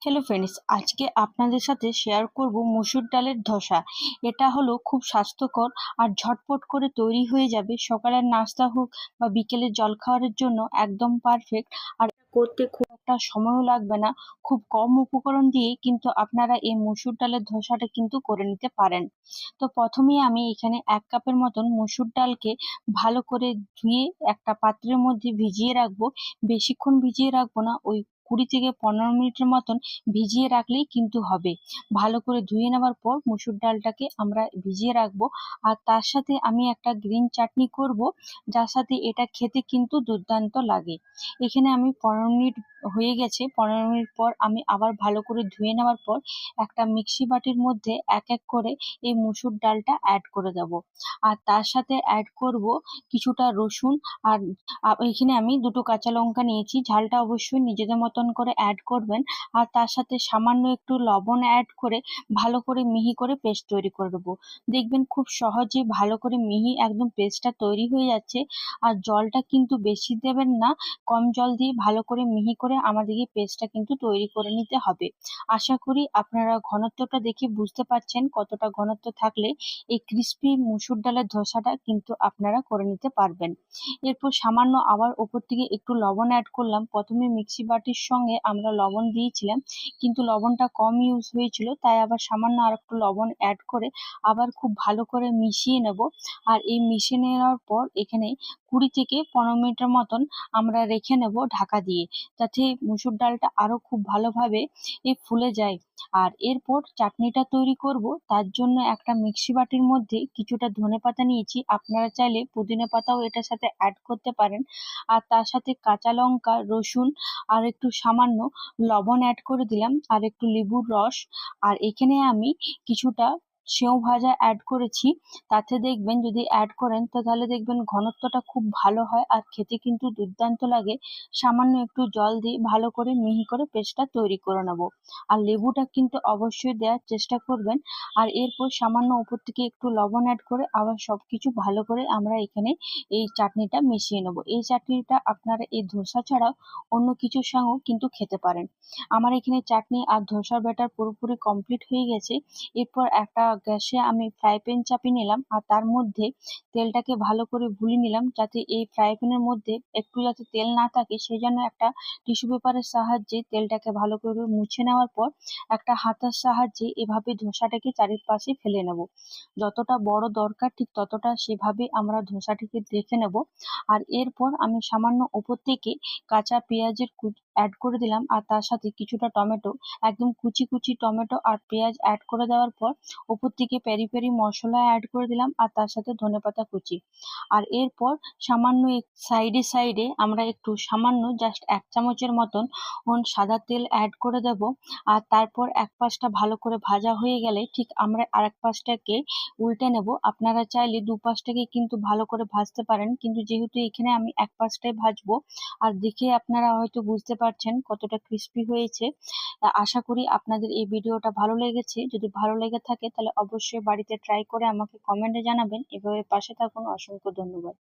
Hello friends, আজকে আপনাদের সাথে শেয়ার করব মসুর ডালের ধোসা। এটা হলো খুব স্বাস্থ্যকর আর ঝটপট করে তৈরি হয়ে যাবে। সকালের নাস্তা হোক বা বিকেলের জলখাবারের জন্য একদম পারফেক্ট। আর এটা করতে খুব একটা সময়ও লাগবে না। খুব কম উপকরণ দিয়ে কিন্তু আপনারা এই মসুর ডালের ধোসাটা কিন্তু করে নিতে পারেন। তো প্রথমেই আমি এখানে 1 কাপের মতন মসুর ডালকে ভালো করে ধুয়ে একটা পাত্রের মধ্যে ভিজিয়ে রাখবো। বেশিক্ষণ ভিজিয়ে রাখবো না, ওই 20 থেকে 15 মিনিটের মতন ভিজিয়ে রাখলেই কিন্তু হবে। ভালো করে ধুয়ে নেওয়ার পর মসুর ডালটাকে আমরা ভিজিয়ে রাখবো। আর তার সাথে আমি একটা গ্রিন চাটনি করব, যার সাথে এটা খেতে কিন্তু দুর্দান্ত লাগে। এখানে আমি 15 মিনিট হয়ে গেছে। 15 মিনিট পর আমি আবার ভালো করে ধুয়ে নেওয়ার পর একটা মিক্সি বাটির মধ্যে এক এক করে এই মসুর ডালটা অ্যাড করে দেব। আর তার সাথে অ্যাড করব কিছুটা রসুন। আর এখানে আমি 2টো কাঁচা লঙ্কা নিয়েছি। ঝালটা অবশ্যই নিজেদের মতন করে অ্যাড করবেন। আর তার সাথে সামান্য একটু লবণ অ্যাড করে ভালো করে মিহি করে পেস্ট তৈরি করে দেবো। দেখবেন খুব সহজে ভালো করে মিহি একদম পেস্টটা তৈরি হয়ে যাচ্ছে। আর জলটা কিন্তু বেশি দেবেন না, কম জল দিয়ে ভালো করে মিহি করে আমাদেরকে পেস্টটা কিন্তু তৈরি করে নিতে হবে। আশা করি আপনারা ঘনত্বটা দেখে বুঝতে পারছেন কতটা ঘনত্ব থাকলে এই ক্রিস্পি মসুর ডালের ধোসাটা কিন্তু আপনারা করে নিতে পারবেন। এরপর সামান্য আবার ওপর থেকে একটু লবণ অ্যাড করলাম। প্রথমে মিক্সি বাটির সঙ্গে আমরা লবণ দিয়েছিলাম, কিন্তু লবণটা কম ইউজ হয়েছিল, তাই আবার সামান্য আর একটু লবণ অ্যাড করে আবার খুব ভালো করে মিশিয়ে নেব। আর এই মিশিয়ে নেওয়ার পর এখানে 20 থেকে 15 মিনিটের মতন আমরা রেখে নেব ঢাকা দিয়ে, যাতে মসুর ডালটা আরো খুব ভালোভাবে ফুলে যায়। আর এরপর চাটনিটা তৈরি করব, তার জন্য একটা মিক্সি বাটির মধ্যে কিছুটা ধনেপাতা নিয়েছি। আপনারা চাইলে পুদিনা পাতাও এটার সাথে অ্যাড করতে পারেন। আর তার সাথে কাঁচা লঙ্কা, রসুন আর একটু সামান্য লবণ অ্যাড করে দিলাম, আর একটু লেবুর রস। আর এখানে আমি কিছুটা সেও ভাজা অ্যাড করেছি। তাতে দেখবেন যদি অ্যাড করেন তো তাহলে দেখবেন ঘনত্বটা খুব ভালো হয় আর খেতে কিন্তু দুর্দান্ত লাগে। সামান্য একটু জল দিয়ে ভালো করে মিহি করে পেস্টটা তৈরি করে নেব। আর লেবুটা কিন্তু অবশ্যই দেওয়ার চেষ্টা করবেন। আর এরপর সামান্য উপর থেকে একটু লবণ অ্যাড করে আবার সবকিছু ভালো করে আমরা এখানে এই চাটনিটা মিশিয়ে নেব। এই চাটনিটা আপনারা এই ধোসা ছাড়াও অন্য কিছুর সঙ্গেও কিন্তু খেতে পারেন। আমার এখানে চাটনি আর ধোসার ব্যাটার পুরোপুরি কমপ্লিট হয়ে গেছে। এরপর একটা গ্যাসে আমি ফ্রাই প্যান চাপিয়ে নিলাম, আর তার মধ্যে তেলটাকে ভালো করে গুলিয়ে নিলাম, যাতে এই ফ্রাই প্যানের মধ্যে একটু যাতে তেল না থাকে সেই জন্য একটা টিস্যু পেপারের সাহায্যে তেলটাকে ভালো করে মুছে নেওয়ার পর একটা হাতার সাহায্যে এভাবে ধোসাটাকে চারিপাশে ফেলে নেব। যতটা বড় দরকার ঠিক ততটা সেভাবে আমরা ধোসাটিকে রেখে নেব। আর এরপর আমি সামান্য ওপর থেকে কাঁচা পেঁয়াজের অ্যাড করে দিলাম, আর তার সাথে কিছুটা টমেটো, একদম কুচি কুচি টমেটো আর পেঁয়াজ অ্যাড করে দেওয়ার পর ওপর থেকে পেরি পেরি মশলা অ্যাড করে দিলাম, আর তার সাথে ধনেপাতা কুচি। আর এরপর সামান্য সাইডে সাইডে আমরা একটু সামান্য জাস্ট 1 চামচের মতন সাদা তেল অ্যাড করে দেব। আর তারপর এক পাশটা ভালো করে ভাজা হয়ে গেলে ঠিক আমরা আরেক পাশটাকে উল্টে নেব। আপনারা চাইলে দুপাশটাকে কিন্তু ভালো করে ভাজতে পারেন, কিন্তু যেহেতু এখানে আমি এক পাশটাই ভাজবো, আর দেখে আপনারা হয়তো বুঝতে পারছেন কতটা ক্রিস্পি হয়েছে। আশা করি আপনাদের এই ভিডিওটা ভালো লেগেছে। যদি ভালো লেগে থাকে তাহলে অবশ্যই বাড়িতে ট্রাই করে আমাকে কমেন্টে জানাবেন। এভাবে পাশে থাকুন। অসংখ্য ধন্যবাদ।